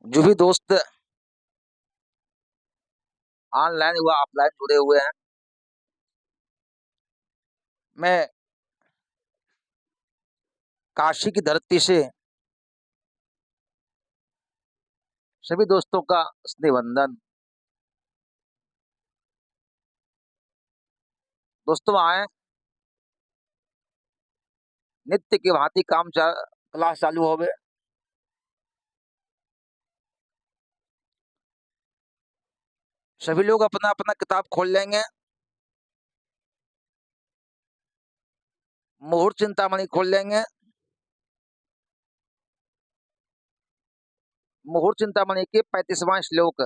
जो भी दोस्त ऑनलाइन व ऑफलाइन जुड़े हुए हैं, मैं काशी की धरती से सभी दोस्तों का स्नेहवंदन। दोस्तों आए, नित्य की भांति क्लास चालू हो गए। सभी लोग अपना अपना किताब खोल लेंगे, मुहूर्त चिंतामणि खोल लेंगे। मुहूर्त चिंतामणि के 35वां श्लोक,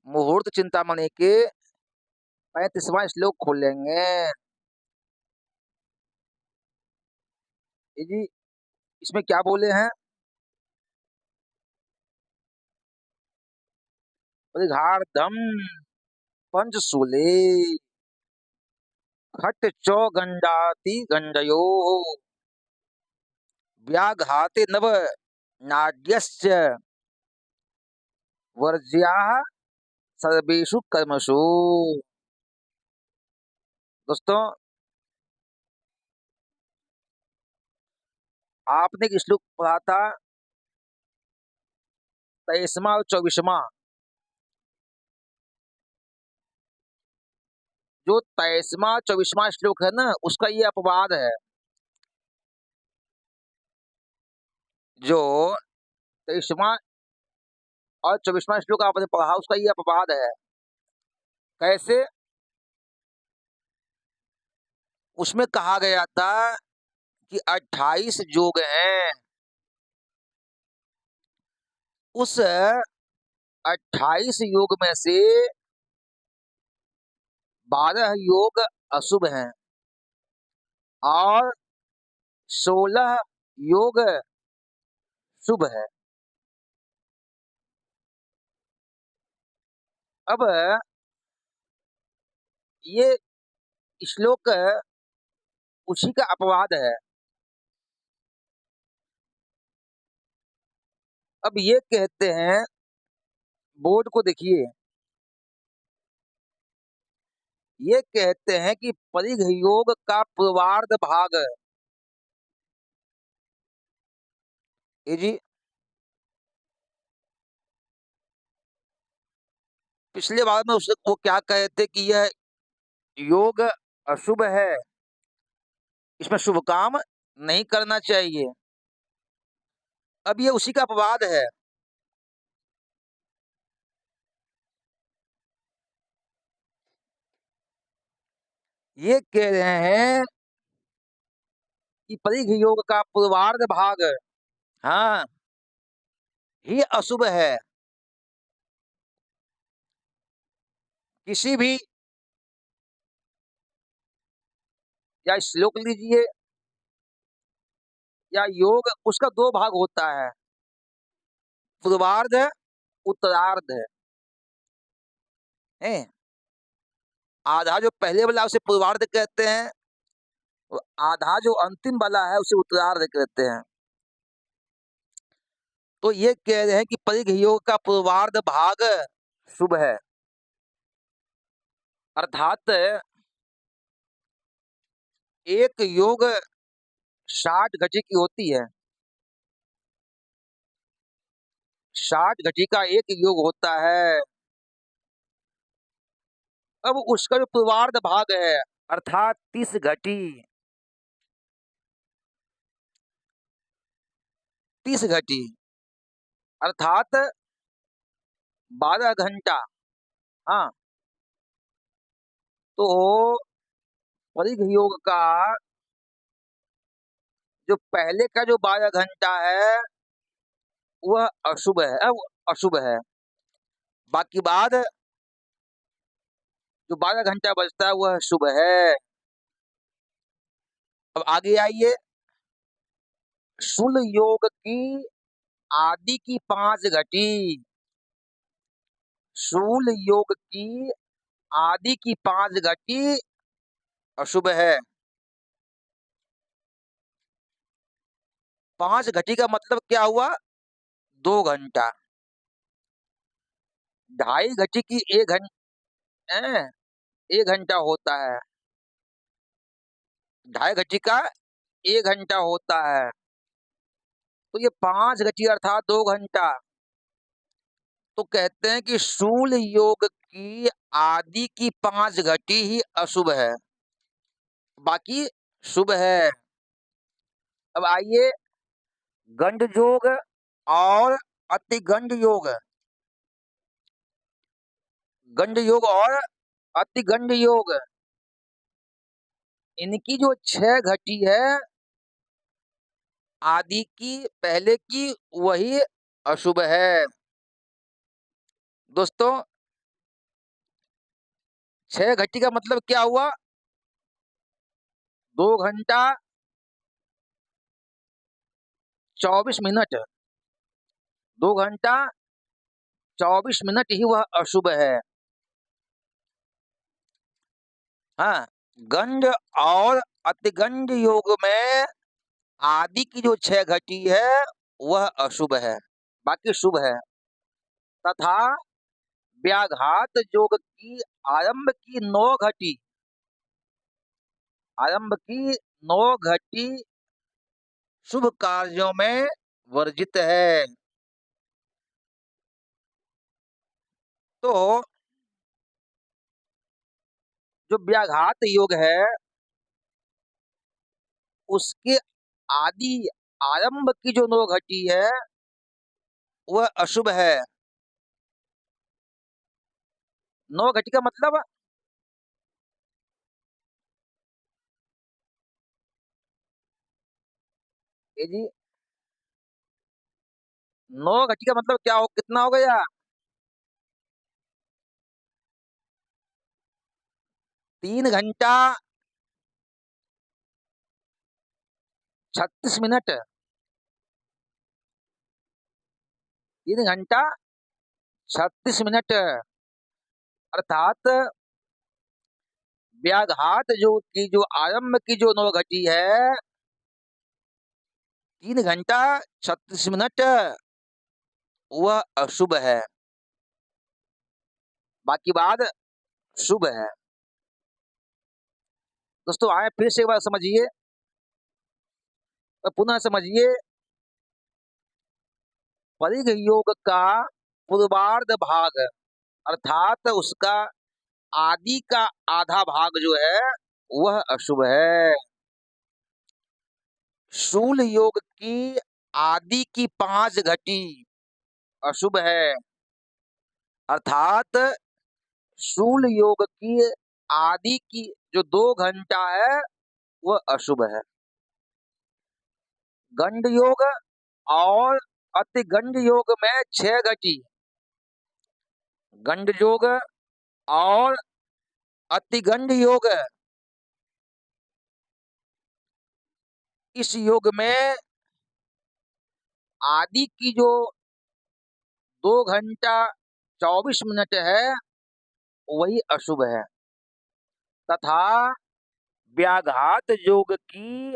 मुहूर्त चिंतामणि के 35वां श्लोक खोल लेंगे। ये जी, इसमें क्या बोले हैं? परिघार्धम पंचशूले खट चौगंडाति गंडयो व्याघाते नव नाड्यस्य वर्ज्याः सर्वेषु कर्मसु। दोस्तों, आपने एक श्लोक पढ़ा था, 23वां और 24वां। जो 23वां 24वां श्लोक है ना, उसका ये अपवाद है। जो 23वां और 24वां श्लोक आपने पढ़ा, उसका ये अपवाद है। कैसे? उसमें कहा गया था कि 28 योग हैं। उस 28 योग में से 12 योग अशुभ हैं और 16 योग शुभ है। अब ये श्लोक उसी का अपवाद है। अब ये कहते हैं, बोर्ड को देखिए, ये कहते हैं कि परिघ योग का पूर्वार्ध भाग, ये जी पिछले बार में उसको वो क्या कहे थे कि यह योग अशुभ है, इसमें शुभ काम नहीं करना चाहिए। अब ये उसी का अपवाद है। ये कह रहे हैं कि परिघ योग का पूर्वार्ध भाग, हाँ, ही अशुभ है। किसी भी, या श्लोक लीजिए या योग, उसका दो भाग होता है, पूर्वार्ध, उत्तरार्ध है। आधा जो पहले वाला उसे पूर्वार्ध कहते हैं, और आधा जो अंतिम वाला है उसे उत्तरार्ध कहते हैं। तो ये कह रहे हैं कि परिघ योग का पूर्वार्ध भाग शुभ है, अर्थात एक योग 60 घटी की होती है। 60 घटी का एक योग होता है। अब उसका जो पूर्वार्ध भाग है, अर्थात 30 घटी, 30 घटी अर्थात 12 घंटा। हाँ, तो परिघ योग का जो पहले का जो 12 घंटा है वह अशुभ है, अशुभ है। बाकी बाद जो 12 घंटा बचता है वह शुभ है। अब आगे आइए, शूल योग की आदि की 5 घटी, शूल योग की आदि की 5 घटी अशुभ है। 5 घटी का मतलब क्या हुआ? 2 घंटा। ढाई घटी की 1 घंटा होता है। ढाई घटी का 1 घंटा होता है। तो ये 5 घटी अर्थात 2 घंटा। तो कहते हैं कि शूल योग की आदि की 5 घटी ही अशुभ है, बाकी शुभ है। अब आइए गंड योग और अतिगंड योग। गंड योग और अतिगंड योग, इनकी जो 6 घटी है आदि की पहले की, वही अशुभ है। दोस्तों 6 घटी का मतलब क्या हुआ? 2 घंटा 24 मिनट। 2 घंटा 24 मिनट ही वह अशुभ है। हाँ, गंड और अतिगंड योग में आदि की जो 6 घटी है वह अशुभ है, बाकी शुभ है। तथा व्याघात योग की आरंभ की 9 घटी, आरंभ की 9 घटी शुभ कार्यों में वर्जित है। तो जो व्याघात योग है उसके आदि आरंभ की जो 9 घटी है वह अशुभ है। 9 घटी का मतलब ये जी 9 घटी का मतलब क्या हो, कितना हो गया? 3 घंटा 36 मिनट। 3 घंटा 36 मिनट अर्थात व्याघात जो की जो आरंभ की जो 9 घटी है 3 घंटा 36 मिनट वह अशुभ है, बाकी बाद शुभ है। दोस्तों आए फिर से एक बार समझिए और पुनः समझिए। परिघ योग का पूर्वार्ध भाग अर्थात उसका आदि का आधा भाग जो है वह अशुभ है। शूल योग की आदि की 5 घटी अशुभ है, अर्थात शूल योग की आदि की जो 2 घंटा है वह अशुभ है। गंड योग और अतिगंड योग में 6 घटी, गंड योग और अतिगंड योग, इस योग में आदि की जो 2 घंटा 24 मिनट है वही अशुभ है। तथा व्याघात योग की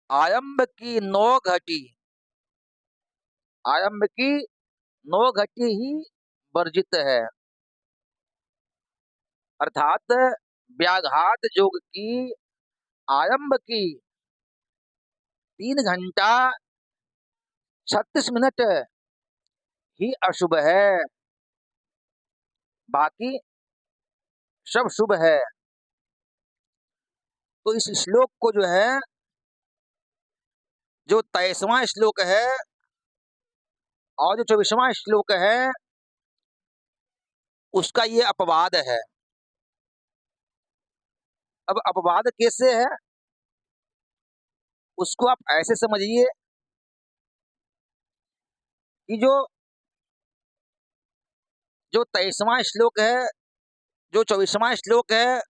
आरंभ की 9 घटी, आरंभ की 9 घटी ही वर्जित है, अर्थात व्याघात योग की आरंभ की 3 घंटा 36 मिनट ही अशुभ है, बाकी सब शुभ है। तो इस श्लोक को जो है, जो 23वां श्लोक है और जो 24वां श्लोक है उसका ये अपवाद है। अब अपवाद कैसे है उसको आप ऐसे समझिए कि जो 23वां श्लोक है, जो 24वां श्लोक है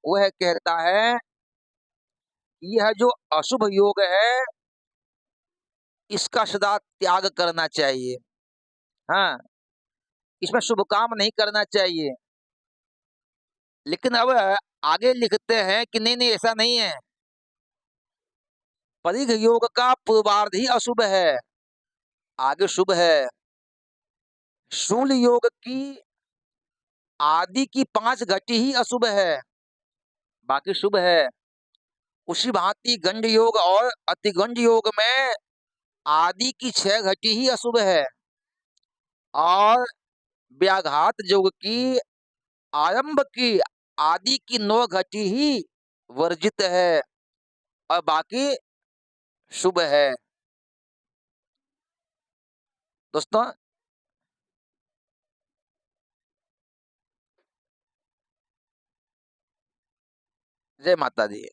वह कहता है कि यह जो अशुभ योग है इसका सदा त्याग करना चाहिए। हाँ, इसमें शुभ काम नहीं करना चाहिए। लेकिन अब आगे लिखते हैं कि नहीं नहीं ऐसा नहीं है, परिघ योग का पूर्वार्ध ही अशुभ है, आगे शुभ है। शूल योग की आदि की 5 घटी ही अशुभ है, बाकी शुभ है। उसी भांति गंड योग और अतिगंड योग में आदि की 6 घटी ही अशुभ है और व्याघात योग की आरंभ की आदि की 9 घटी ही वर्जित है और बाकी शुभ है। दोस्तों, जय माता दी।